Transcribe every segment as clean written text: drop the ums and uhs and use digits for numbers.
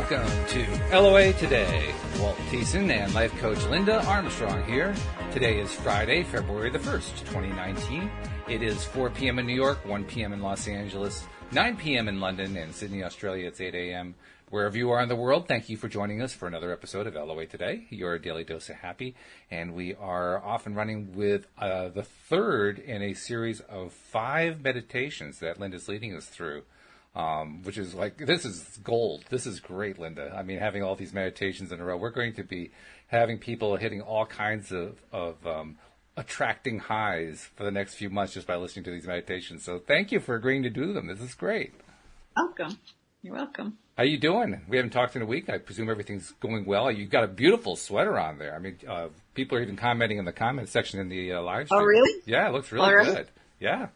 Welcome to LOA Today. Walt Thiessen and life coach Linda Armstrong here. Today is Friday, February the 1st, 2019. It is 4 p.m. in New York, 1 p.m. in Los Angeles, 9 p.m. in London, and Sydney, Australia, it's 8 a.m. Wherever you are in the world, thank you for joining us for another episode of LOA Today, your daily dose of happy. And we are off and running with the third in a series of 5 meditations that Linda's leading us through. Which is like, this is gold. This is great, Linda. I mean, having all these meditations in a row, we're going to be having people hitting all kinds of attracting highs for the next few months just by listening to these meditations. So thank you for agreeing to do them. This is great. Welcome. You're welcome. How you doing? We haven't talked in a week. I presume everything's going well. You've got a beautiful sweater on there. I mean, people are even commenting in the comments section in the live stream. Oh, really? Yeah, it looks really good. Yeah.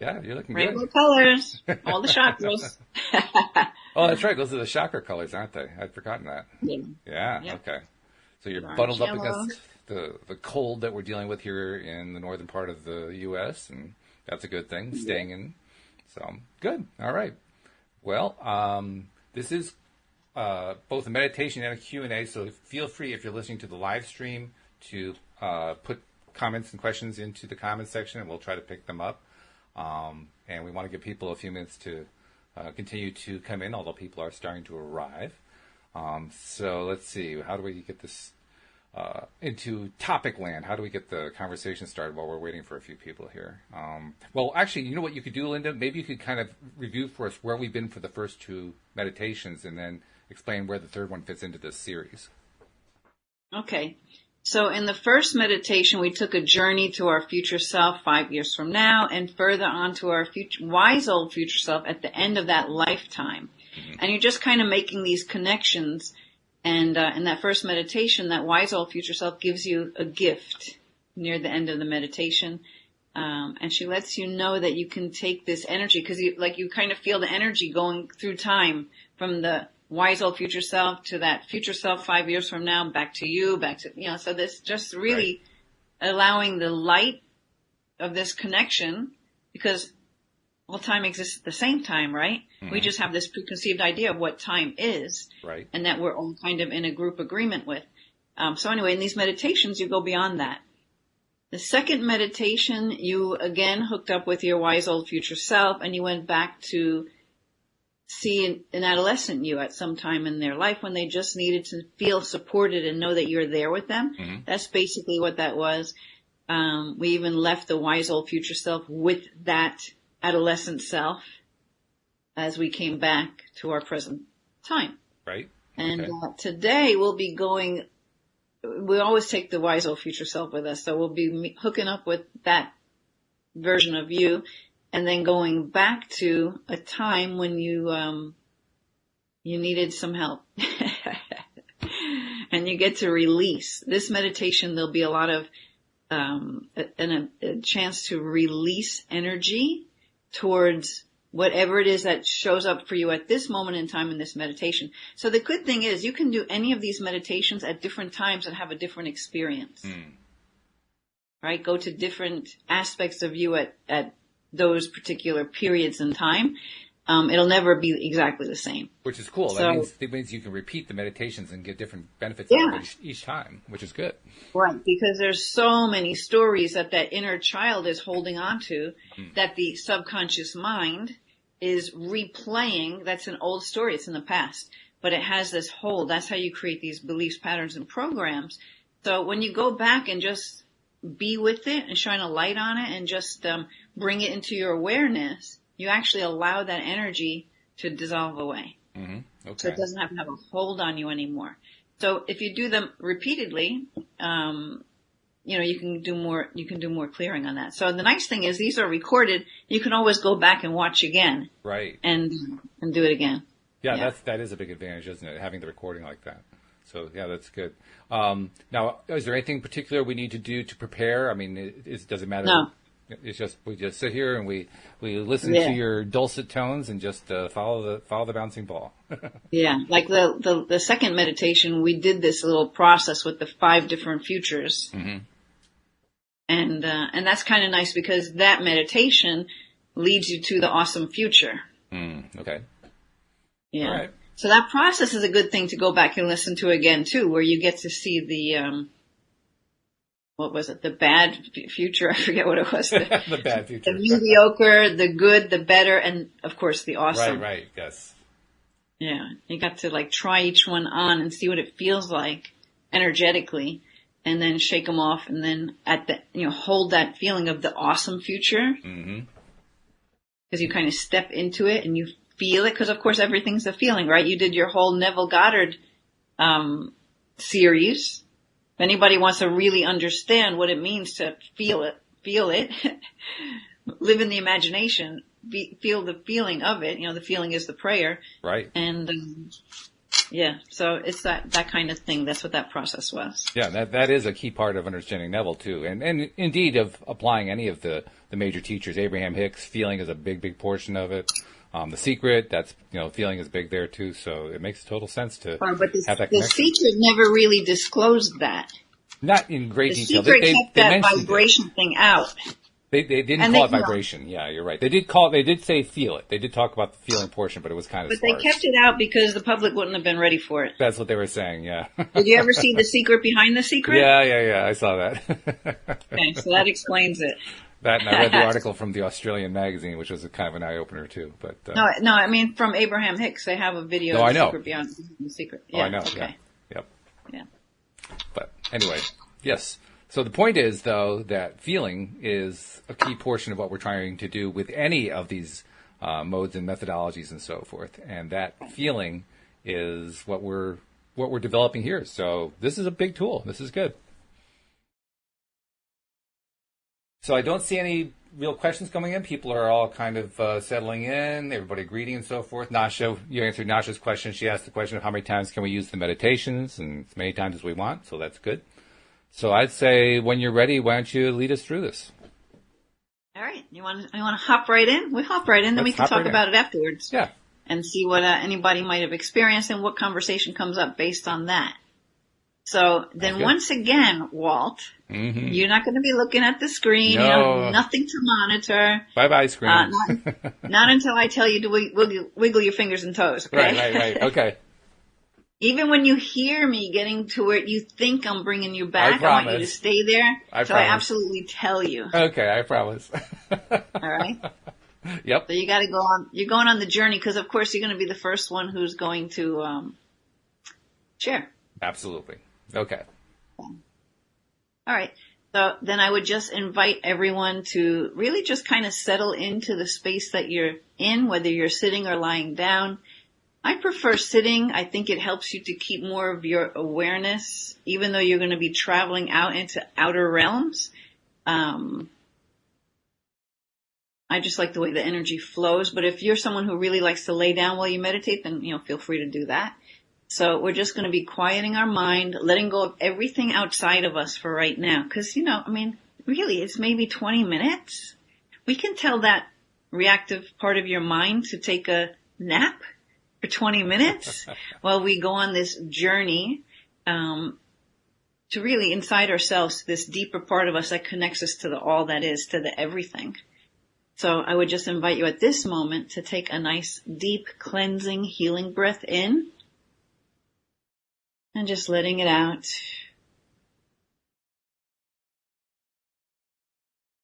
Yeah, you're looking Rainbow good. colors, all the chakras. Oh, that's right. Those are the chakra colors, aren't they? I'd forgotten that. Yeah. Yeah. Okay. So you're Orange, bundled up yellow. against the cold that we're dealing with here in the northern part of the U.S., and that's a good thing, staying in. So, good. All right. Well, this is both a meditation and a Q&A, so feel free, if you're listening to the live stream, to put comments and questions into the comments section, and we'll try to pick them up. And we want to give people a few minutes to continue to come in, although people are starting to arrive. So let's see, how do we get this into topic land? How do we get the conversation started while we're waiting for a few people here? Well, actually, you know what you could do, Linda? Maybe you could kind of review for us where we've been for the first 2 meditations and then explain where the third one fits into this series. Okay. So in the first meditation, we took a journey to our future self 5 years from now and further on to our future, wise old future self at the end of that lifetime. Mm-hmm. And you're just kind of making these connections. And in that first meditation, that wise old future self gives you a gift near the end of the meditation. And she lets you know that you can take this energy because you kind of feel the energy going through time from the wise old future self to that future self 5 years from now, back to you, so this just really allowing the light of this connection because all time exists at the same time, right? Mm-hmm. We just have this preconceived idea of what time is, right? And that we're all kind of in a group agreement with. So anyway, in these meditations, you go beyond that. The second meditation, you again hooked up with your wise old future self and you went back to see an adolescent you at some time in their life when they just needed to feel supported and know that you're there with them. Mm-hmm. That's basically what that was. We even left the wise old future self with that adolescent self as we came back to our present time. Right. And today we'll be going, we always take the wise old future self with us. So we'll be hooking up with that version of you. And then going back to a time when you needed some help. And you get to release. This meditation, there'll be a lot of, a chance to release energy towards whatever it is that shows up for you at this moment in time in this meditation. So the good thing is you can do any of these meditations at different times and have a different experience. Right? Go to different aspects of you at those particular periods in time. It'll never be exactly the same. Which is cool. So, that means you can repeat the meditations and get different benefits each time, which is good. Right, because there's so many stories that inner child is holding on to that the subconscious mind is replaying. That's an old story. It's in the past. But it has this hold. That's how you create these beliefs, patterns, and programs. So when you go back and just be with it and shine a light on it and just bring it into your awareness, you actually allow that energy to dissolve away. Mm-hmm. Okay. So it doesn't have to have a hold on you anymore. So if you do them repeatedly, you can do more clearing on that. So the nice thing is these are recorded. You can always go back and watch again. Right. And do it again. Yeah, that is a big advantage, isn't it? Having the recording like that. So, yeah, that's good. Now, is there anything particular we need to do to prepare? I mean, does it matter? No. It's just we just sit here and we listen to your dulcet tones and just follow the bouncing ball. Yeah, like the second meditation, we did this little process with the 5 different futures, and that's kind of nice because that meditation leads you to the awesome future. Okay. Yeah. All right. So that process is a good thing to go back and listen to again too, where you get to see the, what was it? The bad future. I forget what it was. The bad future. The mediocre, the good, the better, and of course the awesome. Right, yes. Yeah. You got to like try each one on and see what it feels like energetically, and then shake them off, and then hold that feeling of the awesome future. Mm-hmm. Because you kind of step into it and you feel it, because of course everything's a feeling, right? You did your whole Neville Goddard series. If anybody wants to really understand what it means to feel it, live in the imagination, feel the feeling of it. The feeling is the prayer. Right. And so it's that kind of thing. That's what that process was. Yeah, that is a key part of understanding Neville too, and indeed of applying any of the major teachers. Abraham Hicks, feeling is a big portion of it. The Secret, that's, feeling is big there too, so it makes total sense to have that connection. The Secret never really disclosed that. Not in great detail. The Secret kept that vibration thing out. They didn't call it vibration. Yeah, you're right. They did say feel it. They did talk about the feeling portion, but it was kind of sparse. But they kept it out because the public wouldn't have been ready for it. That's what they were saying, yeah. Did you ever see The Secret Behind the Secret? Yeah, I saw that. Okay, so that explains it. That, and I read the article from the Australian magazine, which was kind of an eye-opener too. But No, I mean from Abraham Hicks, they have a video of The Secret Beyond the Secret. Yeah, I know, okay. Yep. Yeah. But anyway, yes. So the point is, though, that feeling is a key portion of what we're trying to do with any of these modes and methodologies and so forth. And that feeling is what we're developing here. So this is a big tool. This is good. So I don't see any real questions coming in. People are all kind of settling in, everybody greeting and so forth. Nasha, you answered Nasha's question. She asked the question of how many times can we use the meditations, and as many times as we want, so that's good. So I'd say when you're ready, why don't you lead us through this? All right. You want to hop right in? We'll hop right in, then we can talk about it afterwards. Yeah. And see what anybody might have experienced and what conversation comes up based on that. So then once again, Walt, you're not going to be looking at the screen. No. You have nothing to monitor. Bye-bye, screen. Not until I tell you to wiggle your fingers and toes. Okay? Right. Okay. Even when you hear me getting to where you think I'm bringing you back, I want you to stay there until I absolutely tell you. Okay, I promise. All right? Yep. So you got to go on. You're going on the journey because, of course, you're going to be the first one who's going to share. Absolutely. Okay. All right. So then I would just invite everyone to really just kind of settle into the space that you're in, whether you're sitting or lying down. I prefer sitting. I think it helps you to keep more of your awareness, even though you're going to be traveling out into outer realms. I just like the way the energy flows. But if you're someone who really likes to lay down while you meditate, then, feel free to do that. So we're just going to be quieting our mind, letting go of everything outside of us for right now. Because, really, it's maybe 20 minutes. We can tell that reactive part of your mind to take a nap for 20 minutes while we go on this journey to really inside ourselves, this deeper part of us that connects us to the all that is, to the everything. So I would just invite you at this moment to take a nice, deep, cleansing, healing breath in and just letting it out.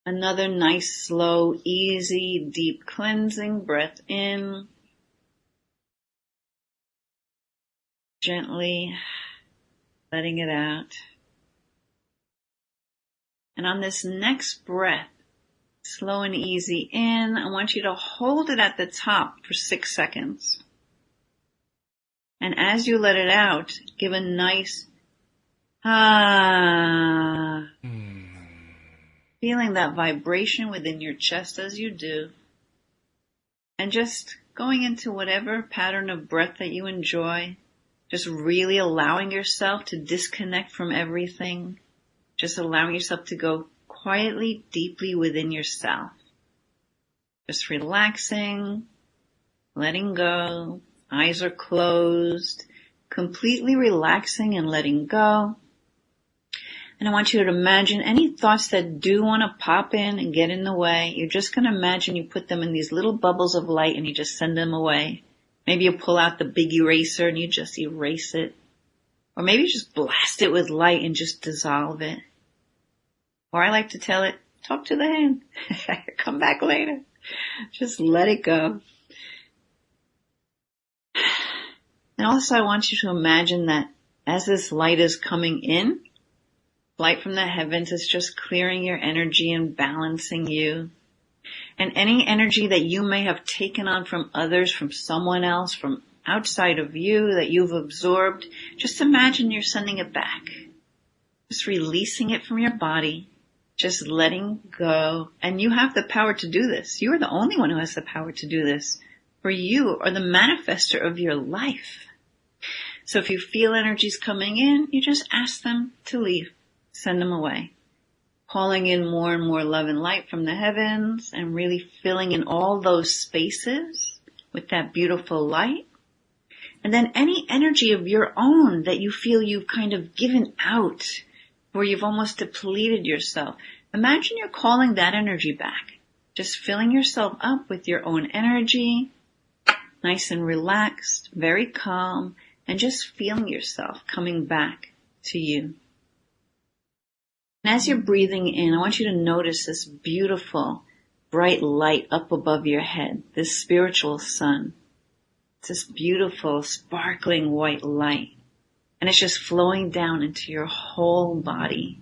Another nice, slow, easy, deep cleansing breath in. Gently letting it out. And on this next breath, slow and easy in, I want you to hold it at the top for 6 seconds. And as you let it out, give a nice feeling that vibration within your chest as you do. And just going into whatever pattern of breath that you enjoy. Just really allowing yourself to disconnect from everything. Just allowing yourself to go quietly, deeply within yourself. Just relaxing, letting go. Eyes are closed, completely relaxing and letting go. And I want you to imagine any thoughts that do want to pop in and get in the way. You're just going to imagine you put them in these little bubbles of light and you just send them away. Maybe you pull out the big eraser and you just erase it. Or maybe you just blast it with light and just dissolve it. Or I like to tell it, talk to the hand. Come back later. Just let it go. And also I want you to imagine that as this light is coming in, light from the heavens is just clearing your energy and balancing you. And any energy that you may have taken on from others, from someone else, from outside of you that you've absorbed, just imagine you're sending it back. Just releasing it from your body, just letting go. And you have the power to do this. You are the only one who has the power to do this. For you are the manifester of your life. So if you feel energies coming in, you just ask them to leave. Send them away. Calling in more and more love and light from the heavens and really filling in all those spaces with that beautiful light. And then any energy of your own that you feel you've kind of given out, where you've almost depleted yourself. Imagine you're calling that energy back. Just filling yourself up with your own energy, nice and relaxed, very calm, and just feeling yourself coming back to you. And as you're breathing in, I want you to notice this beautiful, bright light up above your head, this spiritual sun. It's this beautiful, sparkling white light. And it's just flowing down into your whole body,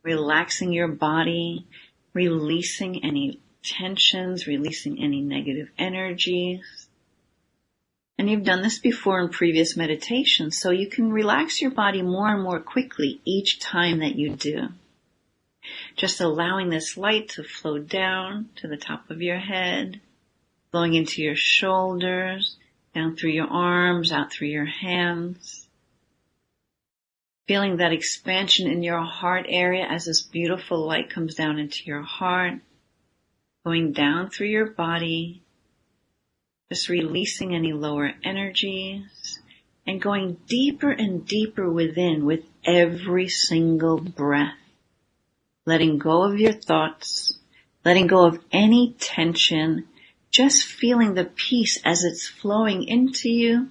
relaxing your body, releasing any tensions, releasing any negative energies. And you've done this before in previous meditations, so you can relax your body more and more quickly each time that you do. Just allowing this light to flow down to the top of your head, flowing into your shoulders, down through your arms, out through your hands. Feeling that expansion in your heart area as this beautiful light comes down into your heart, going down through your body, just releasing any lower energies and going deeper and deeper within with every single breath. Letting go of your thoughts, letting go of any tension, just feeling the peace as it's flowing into you.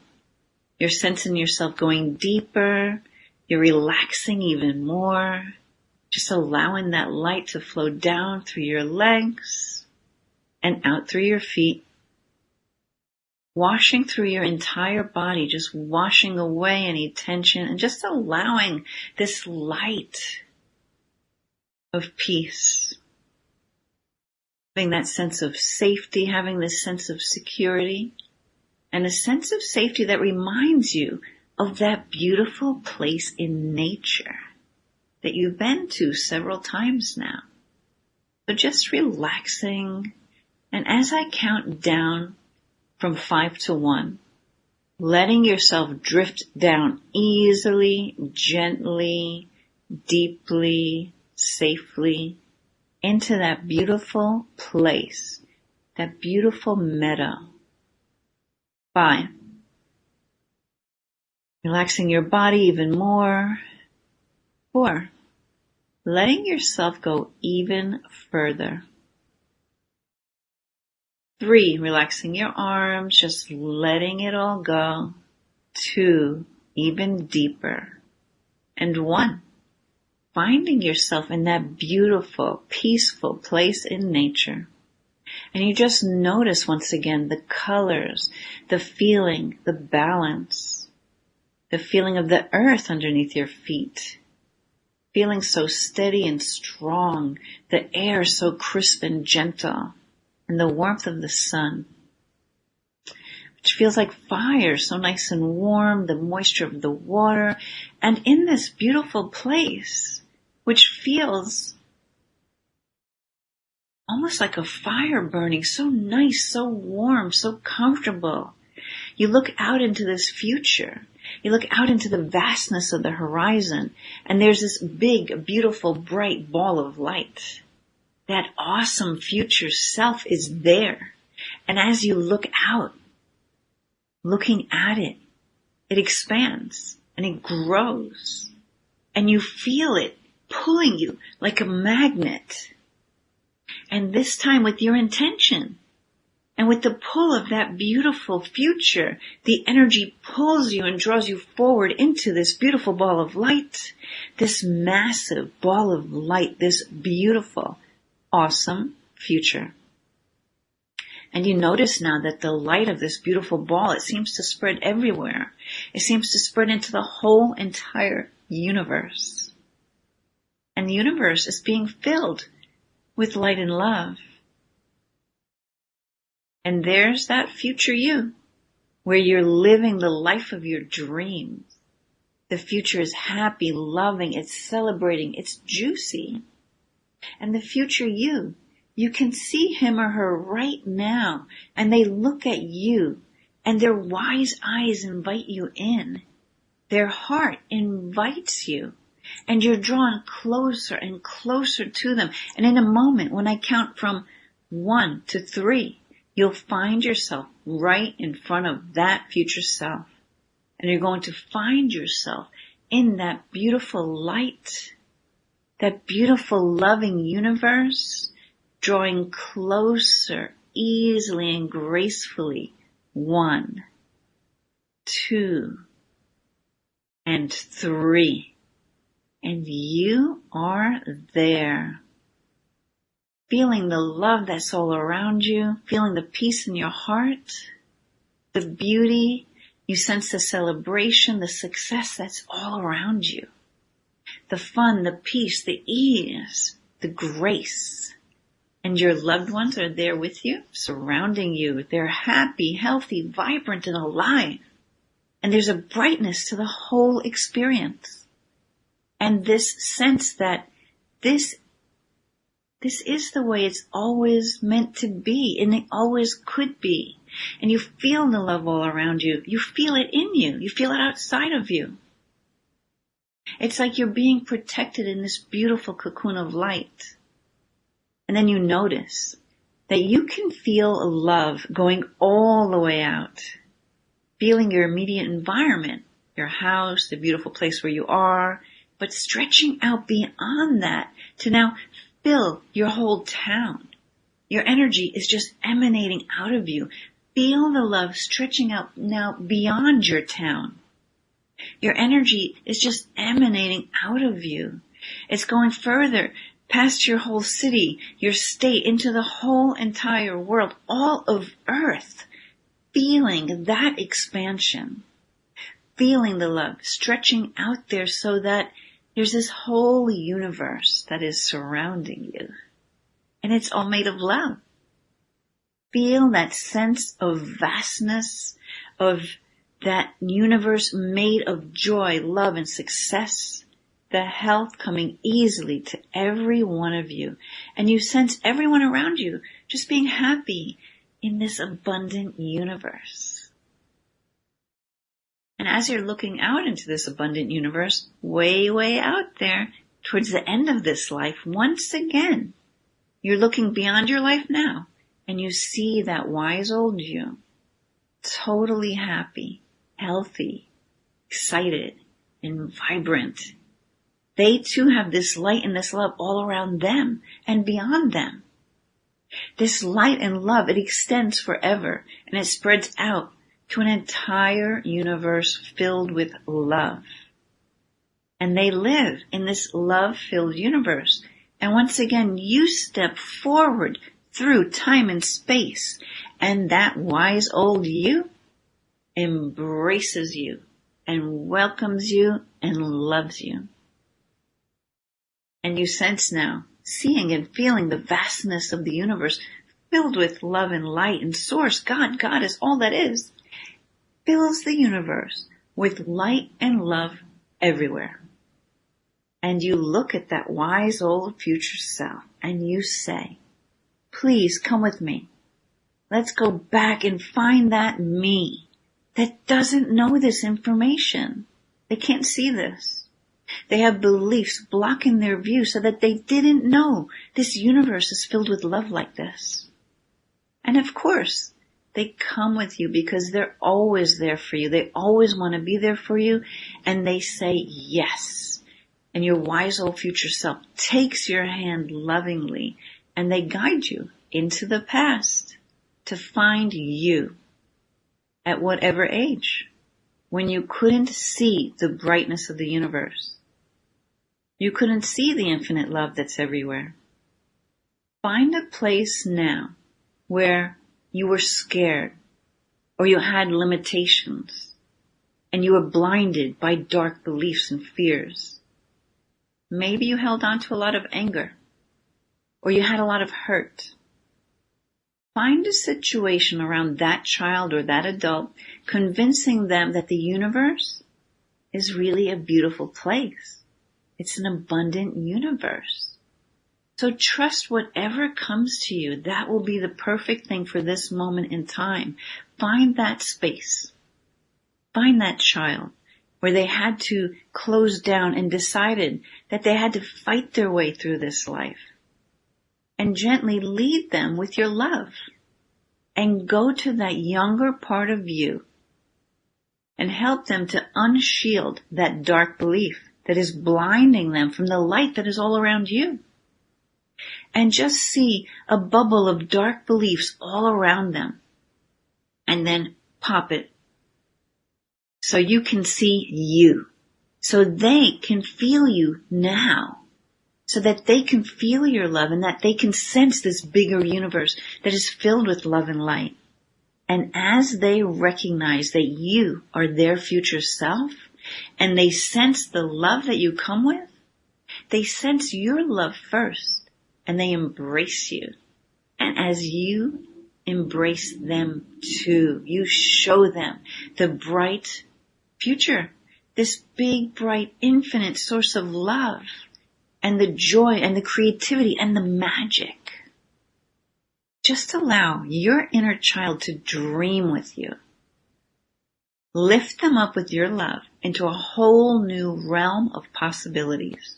You're sensing yourself going deeper. You're relaxing even more. Just allowing that light to flow down through your legs and out through your feet. Washing through your entire body, just washing away any tension and just allowing this light of peace. Having that sense of safety, having this sense of security, and a sense of safety that reminds you of that beautiful place in nature that you've been to several times now. So just relaxing, and as I count down from 5 to 1, letting yourself drift down easily, gently, deeply, safely into that beautiful place, that beautiful meadow. 5. Relaxing your body even more. 4. Letting yourself go even further. 3. Relaxing your arms, just letting it all go. 2. Even deeper. And 1. Finding yourself in that beautiful, peaceful place in nature. And you just notice once again the colors, the feeling, the balance, the feeling of the earth underneath your feet. Feeling so steady and strong, the air so crisp and gentle, and the warmth of the sun, which feels like fire, so nice and warm, the moisture of the water, and in this beautiful place, which feels almost like a fire burning, so nice, so warm, so comfortable. You look out into this future. You look out into the vastness of the horizon, and there's this big, beautiful, bright ball of light. That awesome future self is there. And as you look out, looking at it, it expands and it grows. And you feel it pulling you like a magnet. And this time with your intention. And with the pull of that beautiful future, the energy pulls you and draws you forward into this beautiful ball of light, this massive ball of light, this beautiful, awesome future. And you notice now that the light of this beautiful ball, it seems to spread everywhere. It seems to spread into the whole entire universe. And the universe is being filled with light and love. And there's that future you, where you're living the life of your dreams. The future is happy, loving, it's celebrating, it's juicy. And the future you can see him or her right now, and they look at you, and their wise eyes invite you in. Their heart invites you, and you're drawn closer and closer to them. And in a moment, when I count from 1 to 3, you'll find yourself right in front of that future self. And you're going to find yourself in that beautiful light, that beautiful loving universe, drawing closer, easily and gracefully. 1, 2, and 3. And you are there. Feeling the love that's all around you, feeling the peace in your heart, the beauty, you sense the celebration, the success that's all around you. The fun, the peace, the ease, the grace. And your loved ones are there with you, surrounding you. They're happy, healthy, vibrant, and alive. And there's a brightness to the whole experience. And this sense that this is the way it's always meant to be, and it always could be. And you feel the love all around you. You feel it in you. You feel it outside of you. It's like you're being protected in this beautiful cocoon of light. And then you notice that you can feel love going all the way out, feeling your immediate environment, your house, the beautiful place where you are, but stretching out beyond that to now fill your whole town. Your energy is just emanating out of you. Feel the love stretching out now beyond your town. Your energy is just emanating out of you. It's going further past your whole city, your state, into the whole entire world, all of Earth. Feeling that expansion. Feeling the love stretching out there so that there's this whole universe that is surrounding you. And it's all made of love. Feel that sense of vastness, of that universe made of joy, love, and success. The health coming easily to every one of you. And you sense everyone around you just being happy in this abundant universe. And as you're looking out into this abundant universe, way, way out there, towards the end of this life, once again, you're looking beyond your life now, and you see that wise old you, totally happy, healthy, excited, and vibrant. They too have this light and this love all around them and beyond them. This light and love, it extends forever, and it spreads out to an entire universe filled with love. And they live in this love-filled universe. And once again, you step forward through time and space, and that wise old you embraces you and welcomes you and loves you. And you sense now, seeing and feeling the vastness of the universe filled with love and light and source. God is all that is. Fills the universe with light and love everywhere. And you look at that wise old future self and you say, please come with me. Let's go back and find that me that doesn't know this information. They can't see this. They have beliefs blocking their view so that they didn't know this universe is filled with love like this. And of course, they come with you because they're always there for you. They always want to be there for you. And they say yes. And your wise old future self takes your hand lovingly and they guide you into the past to find you at whatever age, when you couldn't see the brightness of the universe. You couldn't see the infinite love that's everywhere. Find a place now where you were scared or you had limitations and you were blinded by dark beliefs and fears. Maybe you held on to a lot of anger or you had a lot of hurt. Find a situation around that child or that adult, convincing them that the universe is really a beautiful place. It's an abundant universe. So trust whatever comes to you. That will be the perfect thing for this moment in time. Find that space. Find that child where they had to close down and decided that they had to fight their way through this life. And gently lead them with your love. And go to that younger part of you and help them to unshield that dark belief that is blinding them from the light that is all around you. And just see a bubble of dark beliefs all around them. And then pop it. So you can see you. So they can feel you now. So that they can feel your love and that they can sense this bigger universe that is filled with love and light. And as they recognize that you are their future self and they sense the love that you come with, they sense your love first and they embrace you. And as you embrace them too, you show them the bright future, this big, bright, infinite source of love. And the joy and the creativity and the magic. Just allow your inner child to dream with you. Lift them up with your love into a whole new realm of possibilities.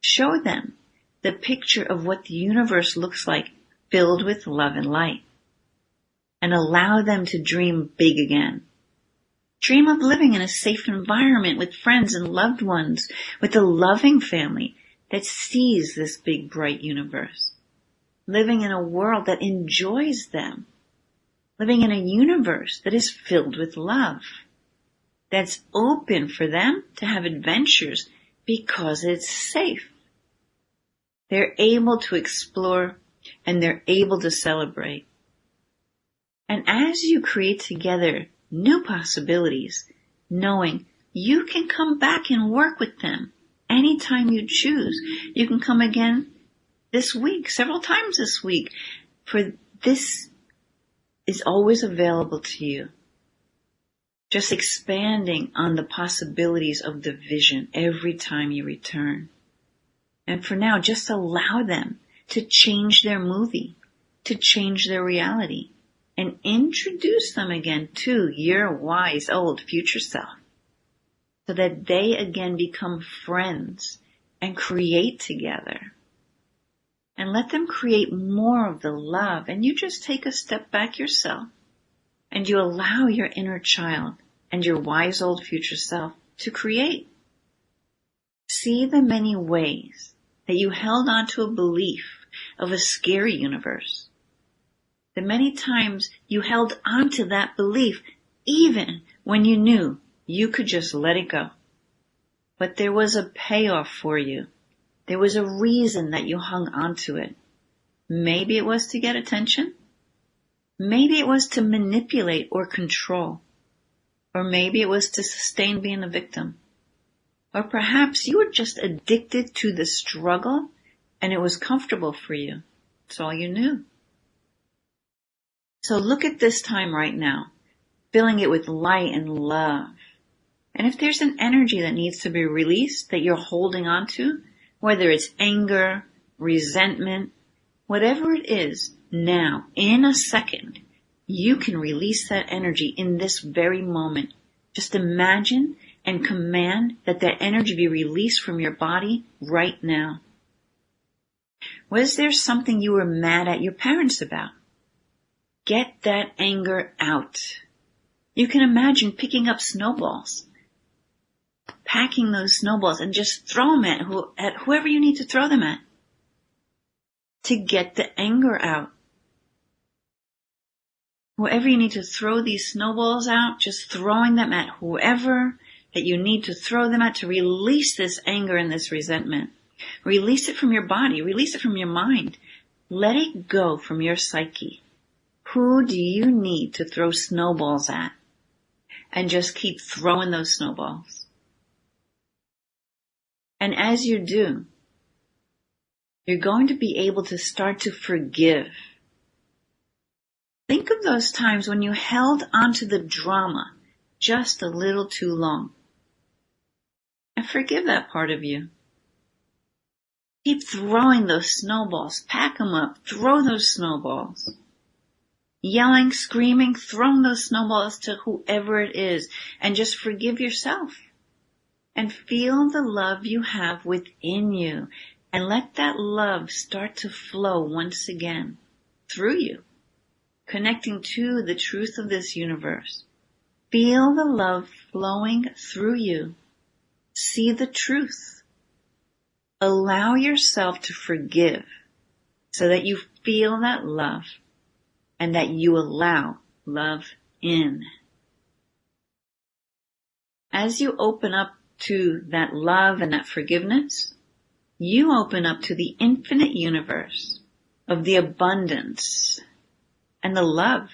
Show them the picture of what the universe looks like filled with love and light. And allow them to dream big again. Dream of living in a safe environment with friends and loved ones, with a loving family that sees this big, bright universe. Living in a world that enjoys them. Living in a universe that is filled with love. That's open for them to have adventures because it's safe. They're able to explore and they're able to celebrate. And as you create together new possibilities, knowing you can come back and work with them anytime you choose. You can come again this week, several times this week, for this is always available to you. Just expanding on the possibilities of the vision every time you return. And for now, just allow them to change their movie, to change their reality, and introduce them again to your wise old future self. So that they again become friends and create together. And let them create more of the love. And you just take a step back yourself. And you allow your inner child and your wise old future self to create. See the many ways that you held on to a belief of a scary universe. The many times you held on to that belief even when you knew you could just let it go. But there was a payoff for you. There was a reason that you hung on to it. Maybe it was to get attention. Maybe it was to manipulate or control. Or maybe it was to sustain being a victim. Or perhaps you were just addicted to the struggle and it was comfortable for you. It's all you knew. So look at this time right now, filling it with light and love. And if there's an energy that needs to be released that you're holding on to, whether it's anger, resentment, whatever it is, now, in a second, you can release that energy in this very moment. Just imagine and command that energy be released from your body right now. Was there something you were mad at your parents about? Get that anger out. You can imagine picking up snowballs, packing those snowballs and just throw them at whoever you need to throw them at to get the anger out. Wherever you need to throw these snowballs out, just throwing them at whoever that you need to throw them at to release this anger and this resentment. Release it from your body. Release it from your mind. Let it go from your psyche. Who do you need to throw snowballs at? And just keep throwing those snowballs. And as you do, you're going to be able to start to forgive. Think of those times when you held onto the drama just a little too long. And forgive that part of you. Keep throwing those snowballs. Pack them up. Throw those snowballs. Yelling, screaming, throwing those snowballs to whoever it is. And just forgive yourself. And feel the love you have within you. And let that love start to flow once again through you. Connecting to the truth of this universe. Feel the love flowing through you. See the truth. Allow yourself to forgive so that you feel that love and that you allow love in. As you open up to that love and that forgiveness, you open up to the infinite universe of the abundance and the love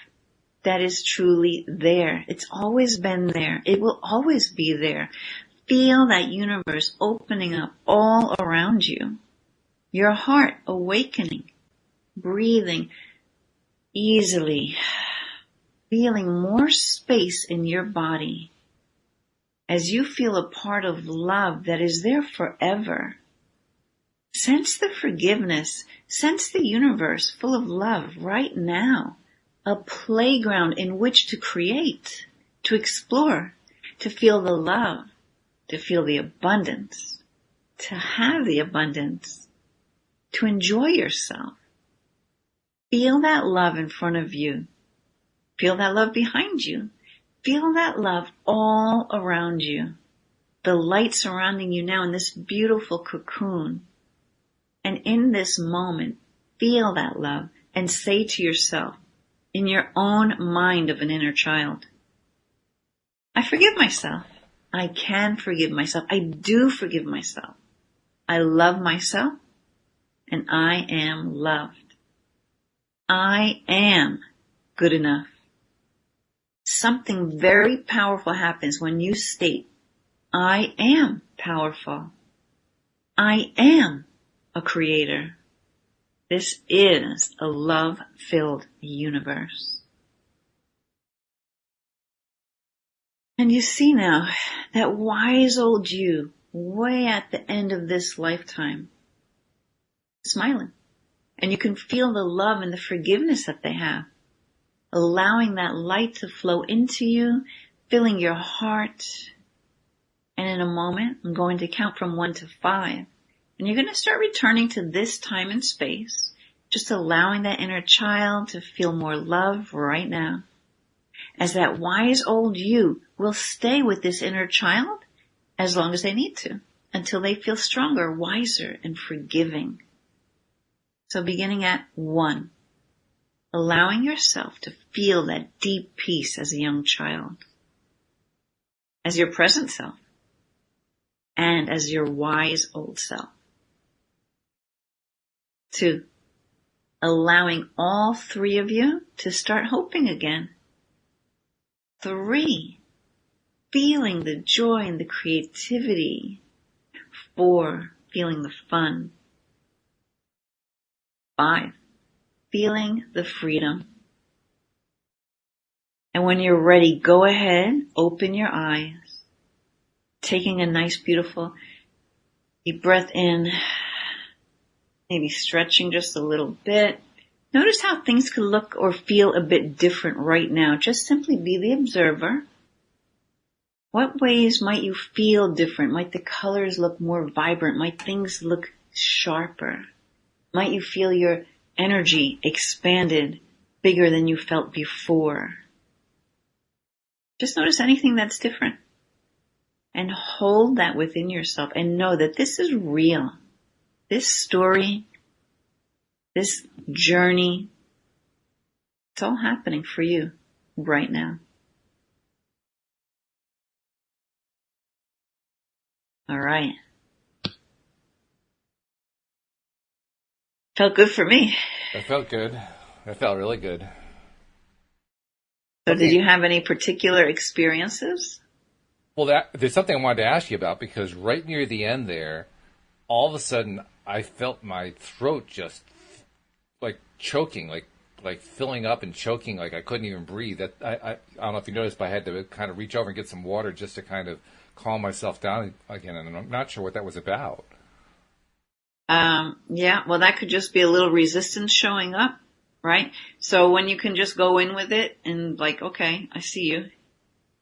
that is truly there. It's always been there. It will always be there. Feel that universe opening up all around you. Your heart awakening, breathing easily, feeling more space in your body as you feel a part of love that is there forever. Sense the forgiveness. Sense the universe full of love right now. A playground in which to create, to explore, to feel the love, to feel the abundance, to have the abundance, to enjoy yourself. Feel that love in front of you. Feel that love behind you. Feel that love all around you. The light surrounding you now in this beautiful cocoon. And in this moment, feel that love and say to yourself, in your own mind of an inner child, I forgive myself. I can forgive myself. I do forgive myself. I love myself and I am loved. I am good enough. Something very powerful happens when you state, I am powerful. I am a creator. This is a love-filled universe. And you see now that wise old you, way at the end of this lifetime, smiling. And you can feel the love and the forgiveness that they have, allowing that light to flow into you, filling your heart. And in a moment, I'm going to count from 1 to 5. And you're going to start returning to this time and space, just allowing that inner child to feel more love right now. As that wise old you will stay with this inner child as long as they need to, until they feel stronger, wiser, and forgiving. So beginning at 1, allowing yourself to feel that deep peace as a young child, as your present self, and as your wise old self. 2, allowing all 3 of you to start hoping again. 3, feeling the joy and the creativity. 4, feeling the fun. 5, feeling the freedom. And when you're ready, go ahead, open your eyes, taking a nice, beautiful deep breath in, maybe stretching just a little bit. Notice how things could look or feel a bit different right now. Just simply be the observer. What ways might you feel different? Might the colors look more vibrant? Might things look sharper? Might you feel your energy expanded, bigger than you felt before? Just notice anything that's different. And hold that within yourself and know that this is real. This story, this journey It's all happening for you right now. All right. Felt good for me. That felt good. That felt really good. So did you have any particular experiences? Well, there's something I wanted to ask you about, because right near the end there, all of a sudden I felt my throat just like choking, like filling up and choking, like I couldn't even breathe. That I don't know if you noticed, but I had to kind of reach over and get some water just to kind of calm myself down again, and I'm not sure what that was about. Yeah, well, that could just be a little resistance showing up, right? So when you can just go in with it and like, okay, I see you,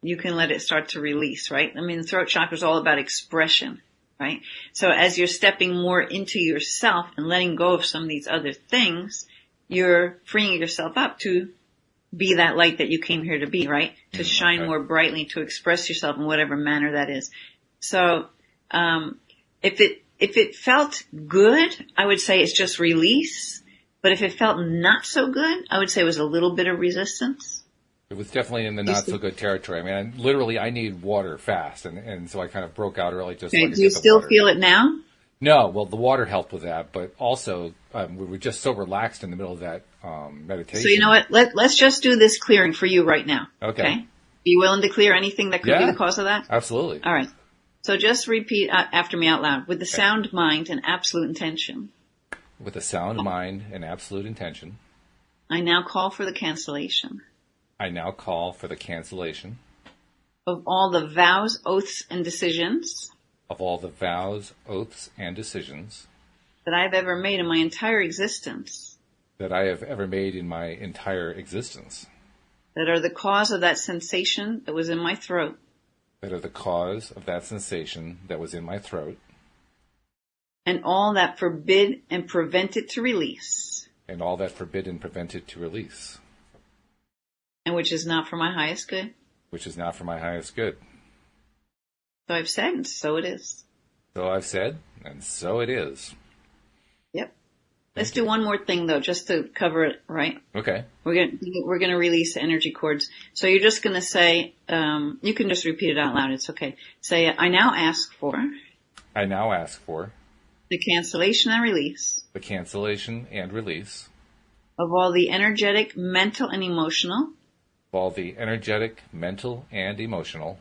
you can let it start to release, right? I mean, the throat chakra is all about expression, right? So as you're stepping more into yourself and letting go of some of these other things, you're freeing yourself up to be that light that you came here to be, right? To shine more brightly, to express yourself in whatever manner that is. So, if it felt good, I would say it's just release. But if it felt not so good, I would say it was a little bit of resistance. It was definitely in the not so good territory. I mean, I need water fast, and so I kind of broke out early just so I could do you get the still water. Feel it now? No, well, the water helped with that, but also we were just so relaxed in the middle of that meditation. So you know what? Let's just do this clearing for you right now. Okay. Be willing to clear anything that could be the cause of that? Absolutely. All right. So just repeat after me out loud. With the sound mind and absolute intention. With a sound mind and absolute intention. I now call for the cancellation. I now call for the cancellation. Of all the vows, oaths, and decisions. Of all the vows, oaths, and decisions. That I have ever made in my entire existence. That I have ever made in my entire existence. That are the cause of that sensation that was in my throat. That are the cause of that sensation that was in my throat. And all that forbid and prevent it to release. And all that forbid and prevent it to release. And which is not for my highest good. Which is not for my highest good. So I've said, and so it is. So I've said, and so it is. Yep. Let's do one more thing though, just to cover it, right? Okay. We're gonna release the energy cords. So you're just gonna say, you can just repeat it out loud. It's okay. Say, I now ask for. I now ask for. The cancellation and release. The cancellation and release. Of all the energetic, mental, and emotional. Of all the energetic, mental, and emotional.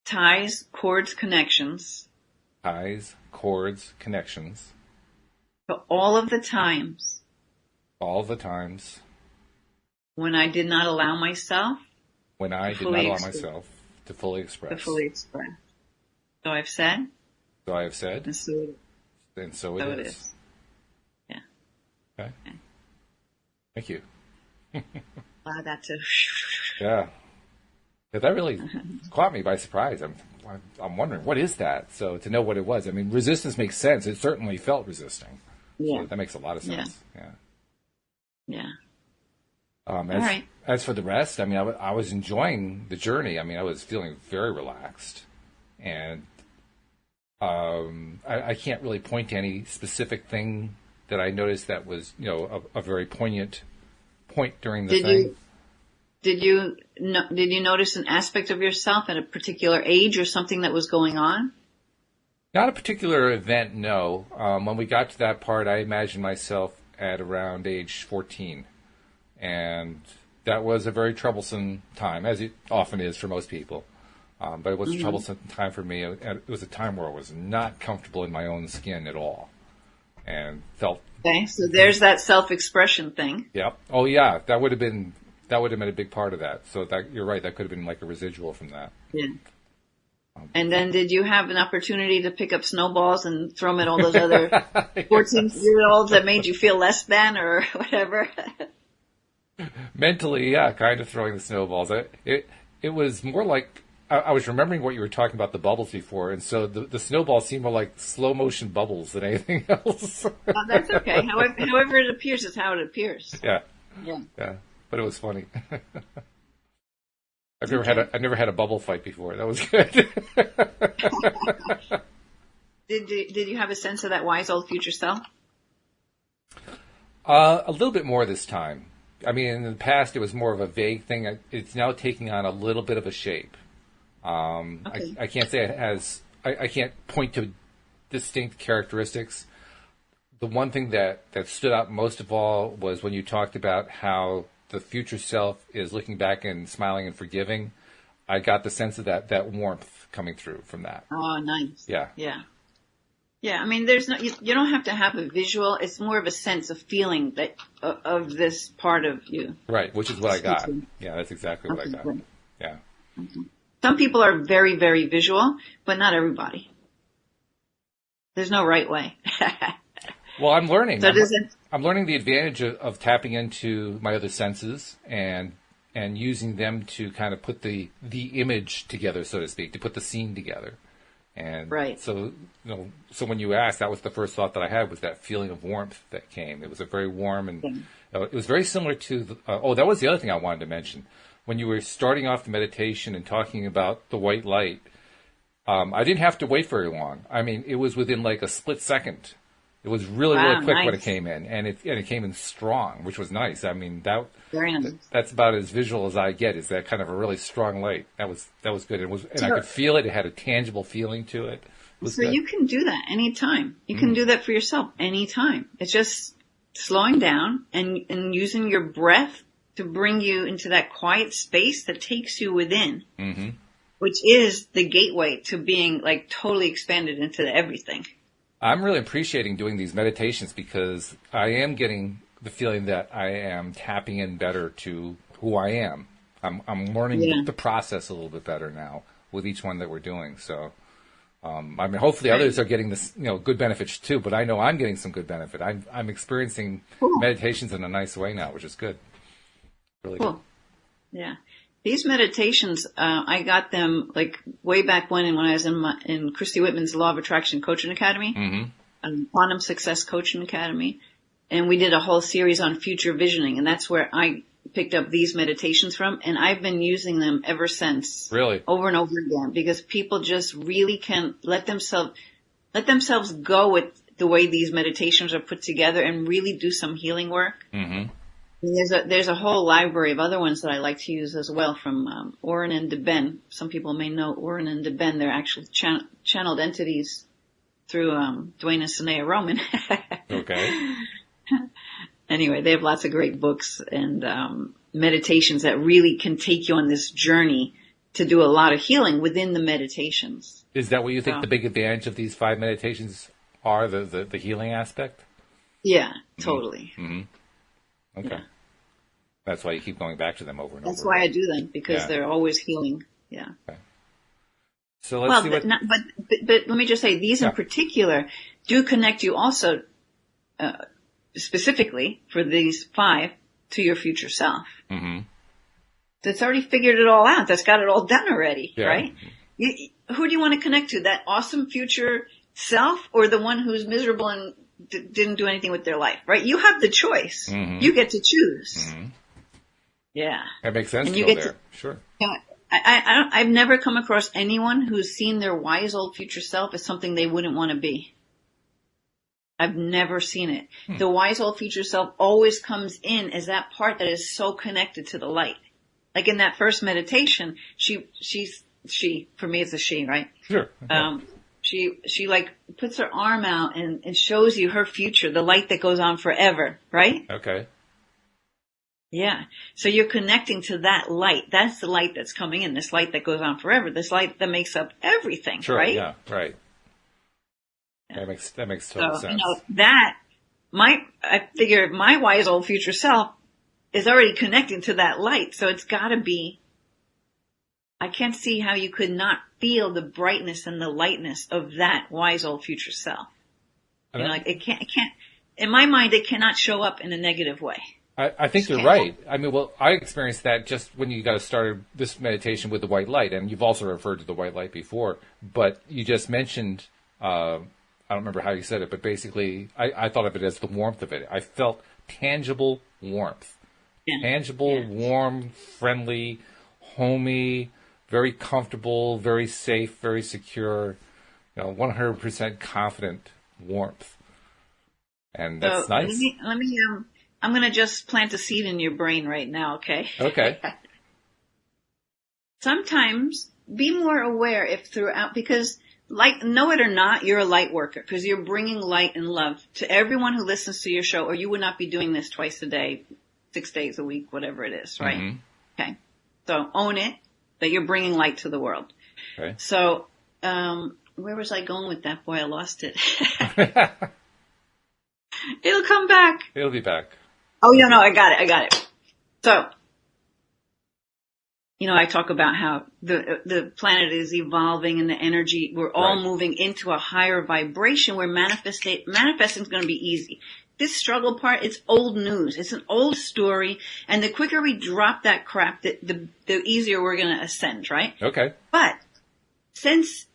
Ties, cords, connections. Ties, cords, connections. To all of the times. All the times. When I did not allow myself. When I did not allow myself to fully express. To fully express. So I've said. So I have said. And so it is. And so it is. Yeah. Okay. Thank you. Allow that to. Yeah. Yeah, that really caught me by surprise. I'm wondering, what is that? So to know what it was, I mean, resistance makes sense. It certainly felt resisting. Yeah. So that makes a lot of sense. Yeah. All right. As for the rest, I mean, I was enjoying the journey. I mean, I was feeling very relaxed. And I can't really point to any specific thing that I noticed that was, a very poignant point during the thing. Did you notice an aspect of yourself at a particular age or something that was going on? Not a particular event, no. When we got to that part, I imagined myself at around age 14. And that was a very troublesome time, as it often is for most people. But it was a troublesome time for me. It was a time where I was not comfortable in my own skin at all. And felt... Okay, so there's that self-expression thing. Yep. Oh, yeah. That would have been a big part of that. So you're right. That could have been like a residual from that. Yeah. And then did you have an opportunity to pick up snowballs and throw them at all those other 14-year-olds that made you feel less than or whatever? Mentally, yeah, kind of throwing the snowballs. It was more like, I was remembering what you were talking about, the bubbles before, and so the snowballs seemed more like slow motion bubbles than anything else. Oh, that's okay. However it appears is how it appears. Yeah. Yeah. But it was funny. I've never had a bubble fight before. That was good. Did you have a sense of that wise old future self? A little bit more this time, I mean, in the past, it was more of a vague thing. It's now taking on a little bit of a shape. Okay. I can't say it has. I can't point to distinct characteristics. The one thing that stood out most of all was when you talked about how the future self is looking back and smiling and forgiving. I got the sense of that warmth coming through from that. Oh, nice. Yeah. Yeah. Yeah. I mean, there's no, you don't have to have a visual. It's more of a sense of feeling that of this part of you. Right, which is what I got. Yeah, that's exactly what I got. Good. Yeah. Some people are very, very visual, but not everybody. There's no right way. Well, I'm learning. So I'm learning the advantage of tapping into my other senses and using them to kind of put the image together, so to speak, to put the scene together. And right. So, so when you asked, that was the first thought that I had, was that feeling of warmth that came. It was a very warm, and it was very similar to that was the other thing I wanted to mention. When you were starting off the meditation and talking about the white light, I didn't have to wait very long. I mean, it was within like a split second. It was really, really quick when it came in, and it came in strong, which was nice. I mean, very nice. That's about as visual as I get. Is that kind of a really strong light? That was good. And I could feel it. It had a tangible feeling to it. So you can do that anytime. You can do that for yourself anytime. It's just slowing down and using your breath to bring you into that quiet space that takes you within, which is the gateway to being like totally expanded into everything. I'm really appreciating doing these meditations because I am getting the feeling that I am tapping in better to who I am. I'm learning the process a little bit better now with each one that we're doing. So, I mean, hopefully others are getting this, good benefits too. But I know I'm getting some good benefit. I'm experiencing meditations in a nice way now, which is good. Really cool. Good. Yeah. These meditations, I got them like way back when I was in Christy Whitman's Law of Attraction Coaching Academy, Quantum Success Coaching Academy, and we did a whole series on future visioning, and that's where I picked up these meditations from, and I've been using them ever since. Really? Over and over again, because people just really can let themselves go with the way these meditations are put together and really do some healing work. Mm-hmm. There's a whole library of other ones that I like to use as well from Oren and DeBen. Some people may know Oren and DeBen. They're actually channeled entities through Dwayne and Sanea Roman. Okay. Anyway, they have lots of great books and meditations that really can take you on this journey to do a lot of healing within the meditations. Is that what you think the big advantage of these 5 meditations are, the healing aspect? Yeah, totally. Mm-hmm. Okay. Yeah. That's why you keep going back to them over and over. That's why I do them, because they're always healing. Yeah. Okay. So let's see but let me just say, these in particular do connect you also, specifically for these 5, to your future self. Mm-hmm. That's already figured it all out. That's got it all done already, right? Who do you want to connect to? That awesome future self, or the one who's miserable and didn't do anything with their life, right? You have the choice. Mm-hmm. You get to choose. Mm-hmm. Yeah. That makes sense. And you get there. Sure. I've never come across anyone who's seen their wise old future self as something they wouldn't want to be. I've never seen it. The wise old future self always comes in as that part that is so connected to the light. Like in that first meditation, she, for me it's a she, right? Sure. She like puts her arm out and shows you her future, the light that goes on forever, right? Okay. Yeah. So you're connecting to that light. That's the light that's coming in, this light that goes on forever, this light that makes up everything, sure, right? Yeah, right. Yeah. That makes total sense. I figure my wise old future self is already connecting to that light. So it's gotta be, I can't see how you could not feel the brightness and the lightness of that wise old future self. It can't, in my mind, it cannot show up in a negative way. I think you're right. I mean, I experienced that just when you got started this meditation with the white light, and you've also referred to the white light before, but you just mentioned, I don't remember how you said it, but basically I thought of it as the warmth of it. I felt tangible warmth. Yeah. Tangible, warm, friendly, homey, very comfortable, very safe, very secure, 100% confident warmth. And that's nice. I'm going to just plant a seed in your brain right now, okay? Okay. Sometimes be more aware if throughout, because know it or not, you're a light worker because you're bringing light and love to everyone who listens to your show, or you would not be doing this twice a day, 6 days a week, whatever it is, right? Mm-hmm. Okay. So own it that you're bringing light to the world. Okay. So, where was I going with that? Boy, I lost it. It'll come back. It'll be back. Oh, no, I got it. So, I talk about how the planet is evolving and the energy, we're all moving into a higher vibration where manifesting is going to be easy. This struggle part, it's old news. It's an old story. And the quicker we drop that crap, the easier we're going to ascend, right? Okay. But since,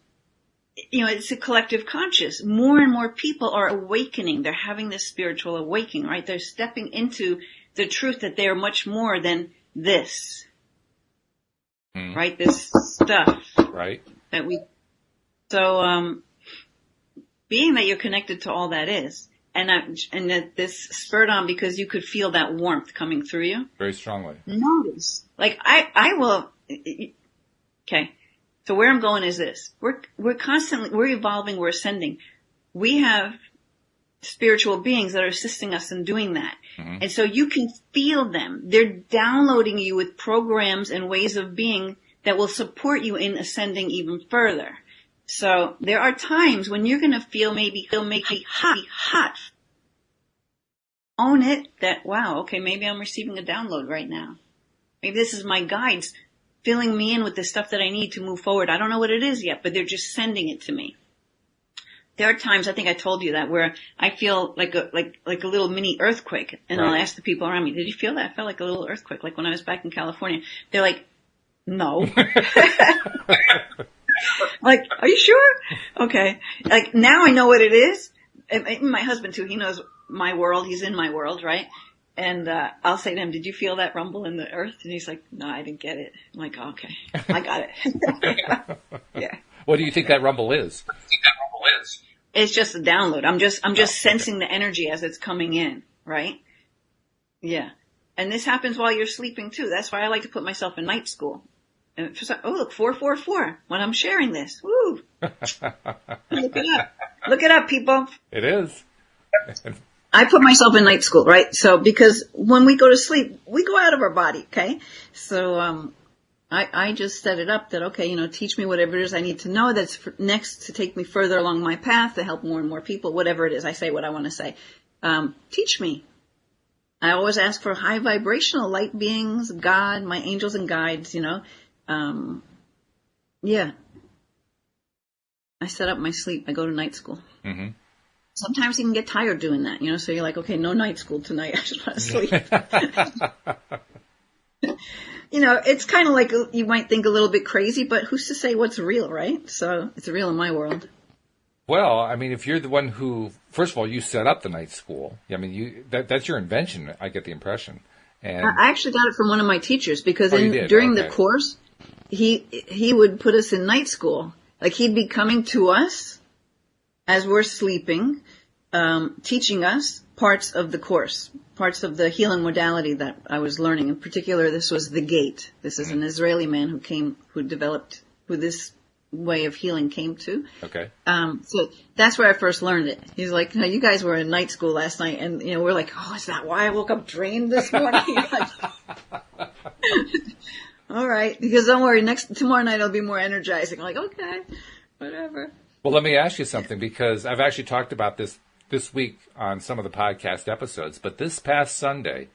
it's a collective conscious, more and more people are awakening. They're having this spiritual awakening, right? They're stepping into the truth that they are much more than this. Right? This stuff. Right. So, being that you're connected to all that is, and that this spurred on because you could feel that warmth coming through you. Very strongly. Notice. Like, I will, okay. So where I'm going is this. We're evolving, we're ascending. We have spiritual beings that are assisting us in doing that. Mm-hmm. And so you can feel them. They're downloading you with programs and ways of being that will support you in ascending even further. So there are times when you're going to feel maybe hot. Own it that, wow, okay, maybe I'm receiving a download right now. Maybe this is my guides filling me in with the stuff that I need to move forward. I don't know what it is yet, but they're just sending it to me. There are times, I think I told you that, where I feel like a little mini earthquake, and I'll ask the people around me, did you feel that? I felt like a little earthquake, like when I was back in California. They're like, no. Like, are you sure? Okay. Like, now I know what it is. And my husband too, he knows my world, he's in my world, right? And I'll say to him, did you feel that rumble in the earth? And he's like, no, I didn't get it. I'm like, oh, okay, I got it. Yeah. What do you think that rumble is? It's just a download. I'm just sensing the energy as it's coming in, right? Yeah. And this happens while you're sleeping too. That's why I like to put myself in night school. And look, 444 when I'm sharing this. Woo. Look it up. Look it up, people. It is. I put myself in night school, right? So, because when we go to sleep, we go out of our body, okay? So, I just set it up that, okay, teach me whatever it is I need to know that's next to take me further along my path to help more and more people, whatever it is. I say what I want to say. Teach me. I always ask for high vibrational light beings, God, my angels and guides, yeah. I set up my sleep. I go to night school. Mm-hmm. Sometimes you can get tired doing that, so you're like, okay, no night school tonight. I just want to sleep. It's kind of like you might think a little bit crazy, but who's to say what's real, right? So it's real in my world. Well, I mean, if you're the one who, first of all, you set up the night school. I mean, that's your invention. I get the impression. And I actually got it from one of my teachers because during the course, he would put us in night school. Like he'd be coming to us as we're sleeping, teaching us parts of the course, parts of the healing modality that I was learning. In particular, this was the gate. This is an Israeli man who this way of healing came to. Okay. So that's where I first learned it. He's like, no, you guys were in night school last night, and we're like, oh, is that why I woke up drained this morning? All right, because don't worry, tomorrow night it'll be more energizing. I'm like, okay, whatever. Well, let me ask you something, because I've actually talked about this week on some of the podcast episodes, but this past Sunday,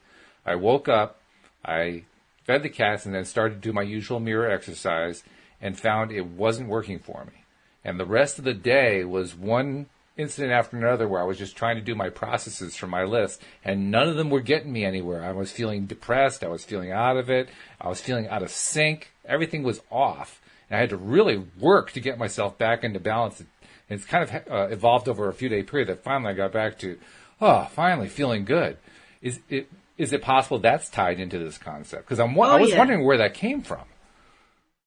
I woke up, I fed the cats, and then started to do my usual mirror exercise, and found it wasn't working for me. And the rest of the day was one incident after another where I was just trying to do my processes from my list, and none of them were getting me anywhere. I was feeling depressed. I was feeling out of it. I was feeling out of sync. Everything was off. And I had to really work to get myself back into balance. And it's kind of evolved over a few-day period that finally I got back to, finally feeling good. Is it possible that's tied into this concept? Because I was wondering where that came from.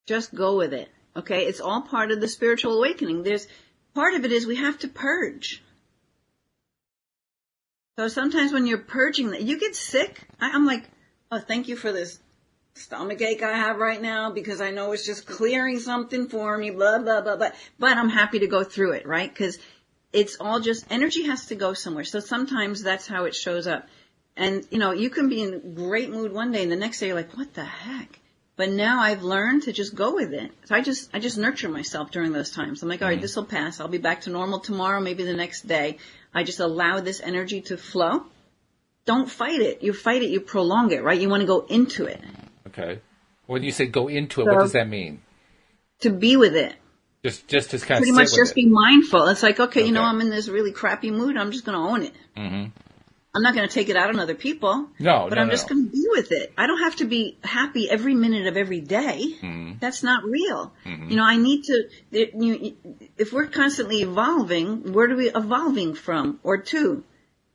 Just go with it. Okay? It's all part of the spiritual awakening. Part of it is we have to purge. So sometimes when you're purging, you get sick. I'm like, oh, thank you for this stomach ache I have right now because I know it's just clearing something for me, blah, blah, blah, blah. But I'm happy to go through it, right? Because it's all just, energy has to go somewhere. So sometimes that's how it shows up. And, you can be in great mood one day and the next day you're like, what the heck? But now I've learned to just go with it. So I just nurture myself during those times. I'm like, all right, this will pass. I'll be back to normal tomorrow, maybe the next day. I just allow this energy to flow. Don't fight it. You fight it, you prolong it, right? You want to go into it. Okay. When you say go into it, what does that mean? To be with it. Just to kind of pretty much just be mindful. It's like, okay, I'm in this really crappy mood. I'm just going to own it. Mm-hmm. I'm not going to take it out on other people. But I'm just going to be with it. I don't have to be happy every minute of every day. Mm-hmm. That's not real. Mm-hmm. I need to, if we're constantly evolving, where are we evolving from or to?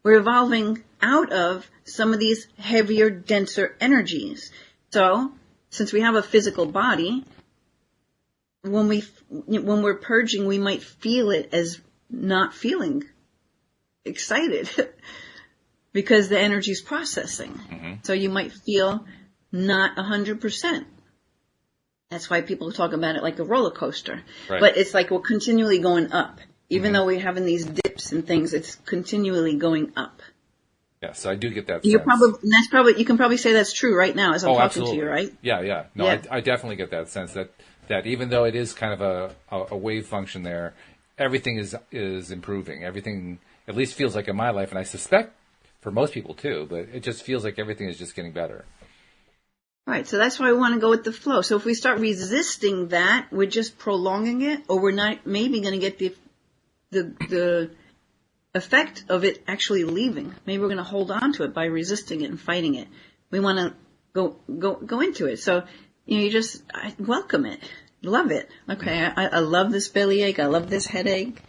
We're evolving out of some of these heavier, denser energies. So, since we have a physical body, when we're purging, we might feel it as not feeling excited because the energy is processing. Mm-hmm. So you might feel not 100%. That's why people talk about it like a roller coaster. Right. But it's like we're continually going up. Even though we're having these dips and things, it's continually going up. Yeah, so I do get that You sense. can probably say that's true right now as I'm talking absolutely. to you, right? Yeah. No, yeah. I definitely get that sense that even though it is kind of a wave function there, everything is improving. Everything at least feels like in my life, and I suspect for most people too, but it just feels like everything is just getting better. Right, so that's why we want to go with the flow. So if we start resisting that, we're just prolonging it, or we're not maybe going to get the effect of it actually leaving. Maybe we're going to hold on to it by resisting it and fighting it. We want to go into it. So, I welcome it. Love it. Okay, I love this bellyache. I love this headache.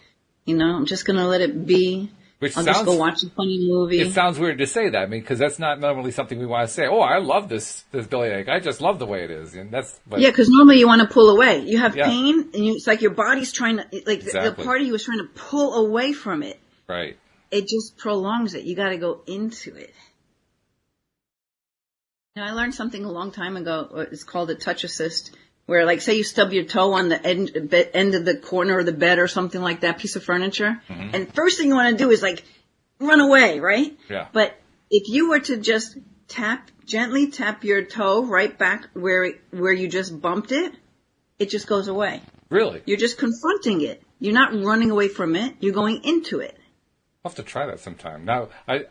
I'm just going to let it be. I'll just go watch a funny movie. It sounds weird to say that, because that's not normally something we want to say. Oh, I love this bellyache. I just love the way it is. And because normally you want to pull away. You have pain, and it's like your body's trying to, the part of you is trying to pull away from it. Right. It just prolongs it. You got to go into it. I learned something a long time ago. It's called a touch assist, where, like, say you stub your toe on the end of the corner of the bed or something like that, piece of furniture, and first thing you want to do is, like, run away, right? Yeah. But if you were to just gently tap your toe right back where you just bumped it, it just goes away. Really? You're just confronting it. You're not running away from it. You're going into it. I'll have to try that sometime. Now, I'm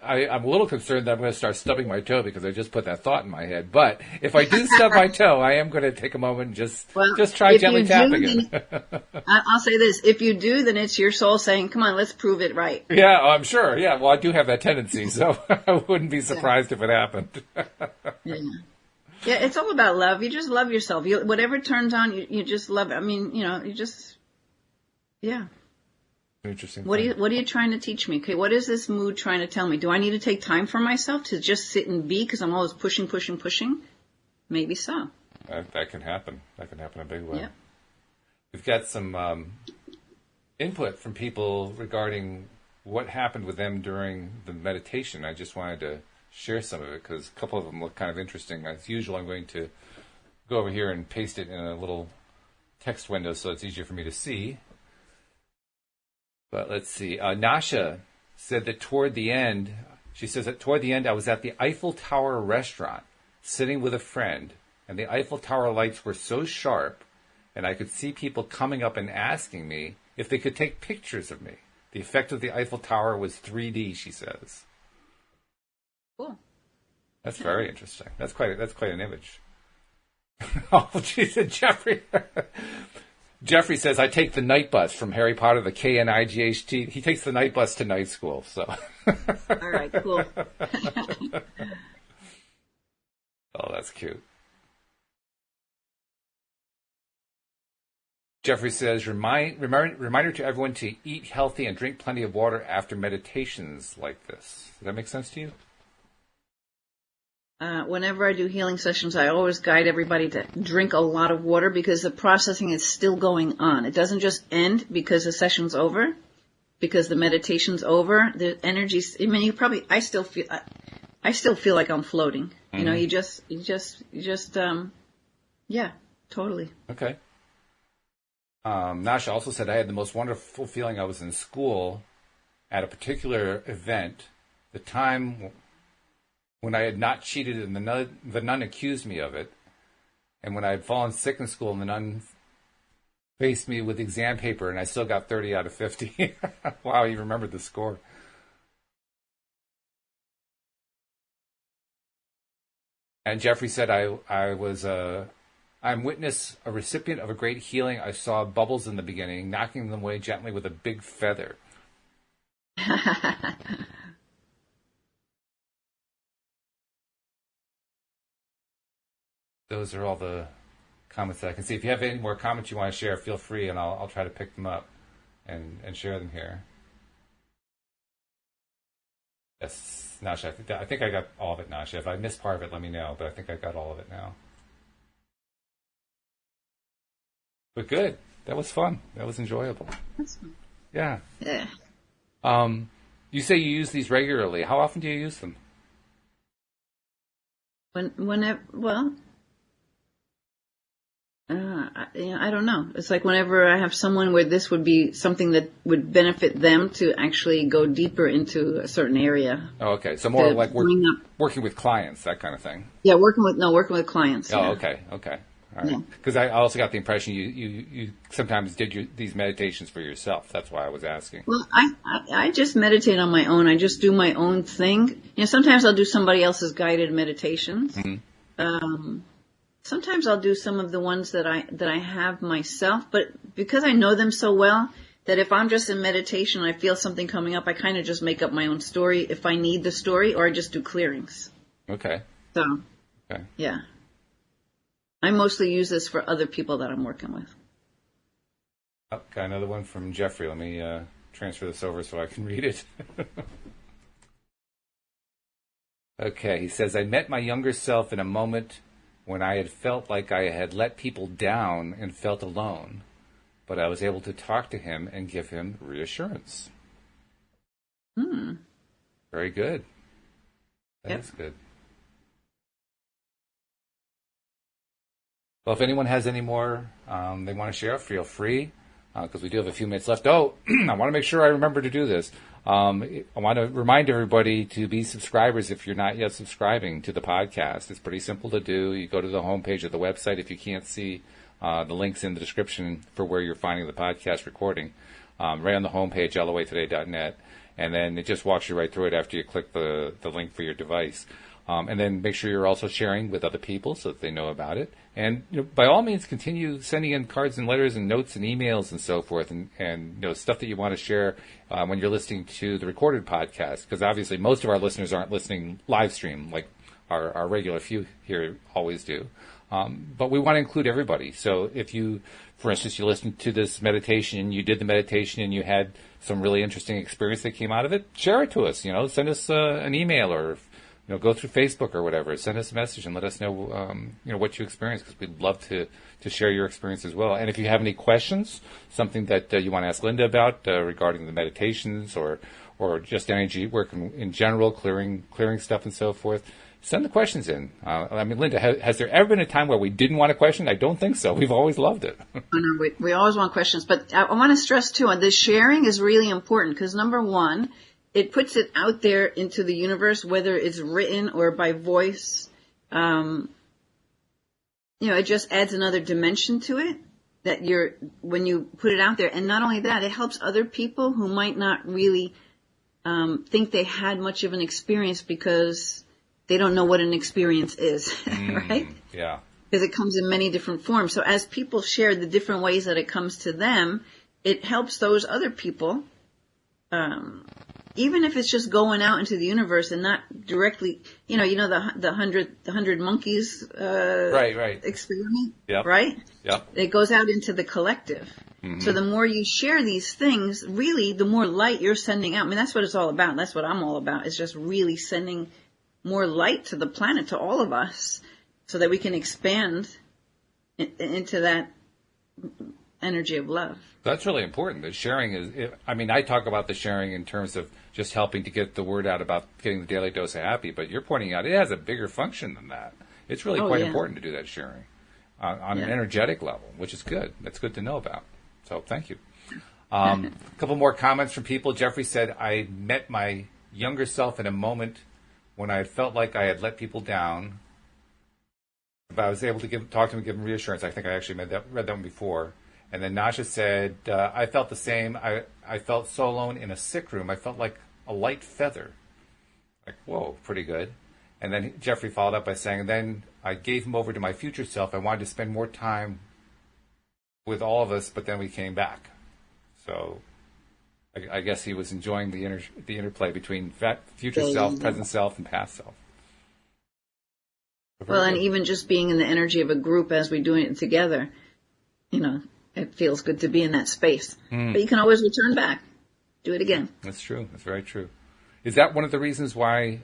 a little concerned that I'm going to start stubbing my toe because I just put that thought in my head. But if I do stub my toe, I am going to take a moment and just try gently tapping it. I'll say this. If you do, then it's your soul saying, come on, let's prove it right. Yeah, I'm sure. Yeah, well, I do have that tendency, so I wouldn't be surprised if it happened. Yeah. Yeah, it's all about love. You just love yourself. Whatever turns on, you just love it. I mean, you just, yeah. Interesting. What are you trying to teach me? Okay, what is this mood trying to tell me? Do I need to take time for myself to just sit and be because I'm always pushing? Maybe so. That can happen. That can happen in a big way. Yeah. We've got some input from people regarding what happened with them during the meditation. I just wanted to share some of it because a couple of them look kind of interesting. As usual, I'm going to go over here and paste it in a little text window so it's easier for me to see. But let's see. Nasha said that toward the end, I was at the Eiffel Tower restaurant sitting with a friend, and the Eiffel Tower lights were so sharp, and I could see people coming up and asking me if they could take pictures of me. The effect of the Eiffel Tower was 3D, she says. Cool. That's very interesting. That's quite an image. Oh, geez, Jeffrey. Jeffrey says, I take the night bus from Harry Potter, the K-N-I-G-H-T. He takes the night bus to night school, so. All right, cool. Oh, that's cute. Jeffrey says, reminder to everyone to eat healthy and drink plenty of water after meditations like this. Does that make sense to you? Whenever I do healing sessions, I always guide everybody to drink a lot of water because the processing is still going on. It doesn't just end because the session's over. because the meditation's over, the energy's, I mean, I still feel like I'm floating. Mm-hmm. You know, you just, yeah, totally. Okay. Nasha also said, I had the most wonderful feeling. I was in school at a particular event, the time when I had not cheated and the nun accused me of it, and when I had fallen sick in school and the nun faced me with exam paper and I still got 30 out of 50. Wow, you remembered the score. And Jeffrey said, I'm witness, a recipient of a great healing. I saw bubbles in the beginning, knocking them away gently with a big feather. Those are all the comments that I can see. If you have any more comments you want to share, feel free, and I'll try to pick them up and share them here. Yes, Nasha, I think I got all of it, Nasha. If I missed part of it, let me know, but I think I got all of it now. But good. That was fun. That was enjoyable. That's fun. Yeah. Yeah. You say you use these regularly. How often do you use them? I don't know. It's like whenever I have someone where this would be something that would benefit them to actually go deeper into a certain area. Oh, okay. So more like working with clients, that kind of thing. Yeah, working with clients. Oh, yeah. Okay. All right. Because I also got the impression you sometimes did these meditations for yourself. That's why I was asking. Well, I just meditate on my own. I just do my own thing. You know, sometimes I'll do somebody else's guided meditations. Mm-hmm. Sometimes I'll do some of the ones that I have myself, but because I know them so well that if I'm just in meditation and I feel something coming up, I kind of just make up my own story if I need the story, or I just do clearings. Okay. So, okay. Yeah. I mostly use this for other people that I'm working with. Oh, got another one from Jeffrey. Let me transfer this over so I can read it. Okay, he says, I met my younger self in a moment when I had felt like I had let people down and felt alone, but I was able to talk to him and give him reassurance. Very good. That is good. Well, if anyone has any more they want to share, feel free, because we do have a few minutes left. Oh, I want to make sure I remember to do this. I want to remind everybody to be subscribers if you're not yet subscribing to the podcast. It's pretty simple to do. You go to the homepage of the website. If you can't see the links in the description for where you're finding the podcast recording, right on the homepage, loatoday.net, and then it just walks you right through it after you click the link for your device. And then make sure you're also sharing with other people so that they know about it. And by all means, continue sending in cards and letters and notes and emails and so forth, and stuff that you want to share when you're listening to the recorded podcast. Because obviously, most of our listeners aren't listening live stream like our regular few here always do. But we want to include everybody. So if you, for instance, you listened to this meditation, you did the meditation, and you had some really interesting experience that came out of it, share it to us. Send us an email or go through Facebook or whatever. Send us a message and let us know, what you experienced, because we'd love to share your experience as well. And if you have any questions, something that you want to ask Linda about regarding the meditations or just energy work in general, clearing stuff and so forth, send the questions in. Linda, has there ever been a time where we didn't want a question? I don't think so. We've always loved it. We always want questions. But I want to stress, too, the sharing is really important because, number one, it puts it out there into the universe, whether it's written or by voice. It just adds another dimension to it when you put it out there. And not only that, it helps other people who might not really think they had much of an experience because they don't know what an experience is, right? Yeah. Because it comes in many different forms. So as people share the different ways that it comes to them, it helps those other people, even if it's just going out into the universe and not directly, the 100 monkeys right experiment, yep. Right? Yep. It goes out into the collective. Mm-hmm. So the more you share these things, really, the more light you're sending out. That's what it's all about. That's what I'm all about. It's just really sending more light to the planet, to all of us, so that we can expand into that energy of love. That's really important. The sharing I talk about the sharing in terms of just helping to get the word out about getting the daily dose of happy, but you're pointing out it has a bigger function than that. It's really quite important to do that sharing on an energetic level, which is good. That's good to know about. So thank you. A couple more comments from people. Jeffrey said, I met my younger self in a moment when I felt like I had let people down. But I was able to talk to him and give him reassurance. I think I actually read that one before. And then Nasha said, I felt the same. I felt so alone in a sick room. I felt like a light feather. Like, whoa, pretty good. And then Jeffrey followed up by saying, and then I gave him over to my future self. I wanted to spend more time with all of us, but then we came back. So I guess he was enjoying the interplay between future self, present self, and past self. Well, and even just being in the energy of a group as we're doing it together, it feels good to be in that space. But you can always return back. Do it again. That's true. That's very true. Is that one of the reasons why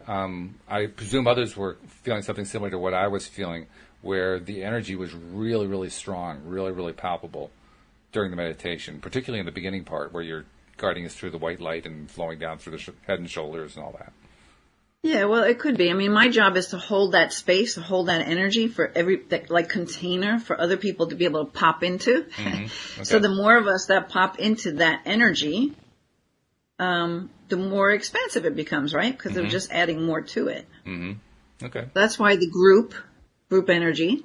I presume others were feeling something similar to what I was feeling, where the energy was really, really strong, really, really palpable during the meditation, particularly in the beginning part where you're guiding us through the white light and flowing down through the head and shoulders and all that? Yeah, well, it could be. I mean, my job is to hold that space, to hold that energy for container for other people to be able to pop into. Mm-hmm. Okay. So the more of us that pop into that energy, the more expansive it becomes, right? Because they're just adding more to it. Mm-hmm. Okay. That's why the group energy,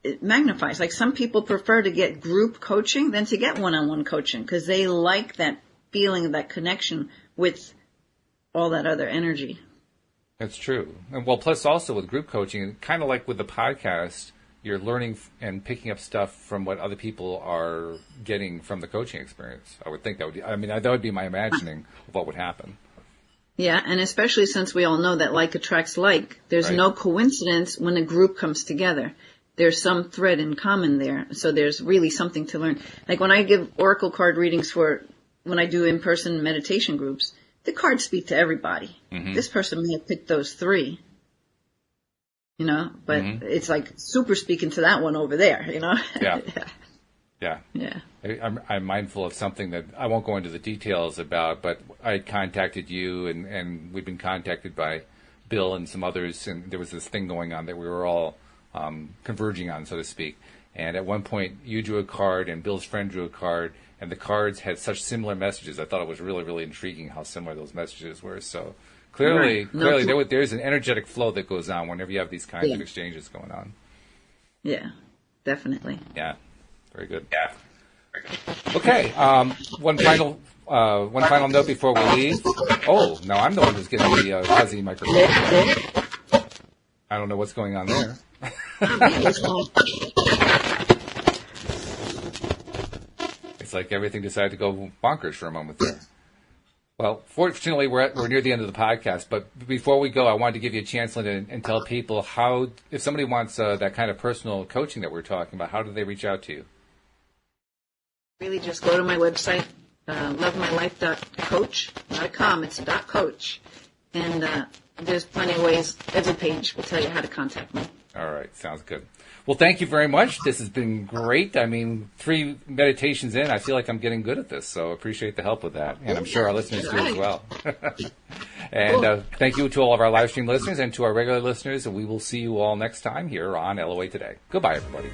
it magnifies. Like some people prefer to get group coaching than to get one-on-one coaching because they like that feeling of that connection with all that other energy. That's true. And well, plus also with group coaching, kind of like with the podcast, you're learning and picking up stuff from what other people are getting from the coaching experience. I would think that would be my imagining of what would happen. Yeah, and especially since we all know that like attracts like, there's no coincidence when a group comes together. There's some thread in common there. So there's really something to learn. Like when I give oracle card readings when I do in-person meditation groups, the cards speak to everybody. Mm-hmm. This person may have picked those 3, but it's like super speaking to that one over there, Yeah. I'm mindful of something that I won't go into the details about, but I contacted you and we've been contacted by Bill and some others, and there was this thing going on that we were all converging on, so to speak. And at one point, you drew a card and Bill's friend drew a card, and the cards had such similar messages. I thought it was really, really intriguing how similar those messages were. So clearly, there's an energetic flow that goes on whenever you have these kinds of exchanges going on. Yeah, definitely. Yeah, very good. Yeah. Okay, one final note before we leave. Oh, no, I'm the one who's getting the fuzzy microphone. I don't know what's going on there. It's like everything decided to go bonkers for a moment there. Well, fortunately, we're near the end of the podcast, but before we go, I wanted to give you a chance, Linda, and tell people how, if somebody wants that kind of personal coaching that we're talking about, how do they reach out to you? Really just go to my website, lovemylife.coach.com. It's .coach. And there's plenty of ways. Every page will tell you how to contact me. All right. Sounds good. Well, thank you very much. This has been great. I mean, 3 meditations in, I feel like I'm getting good at this, so appreciate the help with that. And I'm sure our listeners do as well. And thank you to all of our live stream listeners and to our regular listeners, and we will see you all next time here on LOA Today. Goodbye, everybody.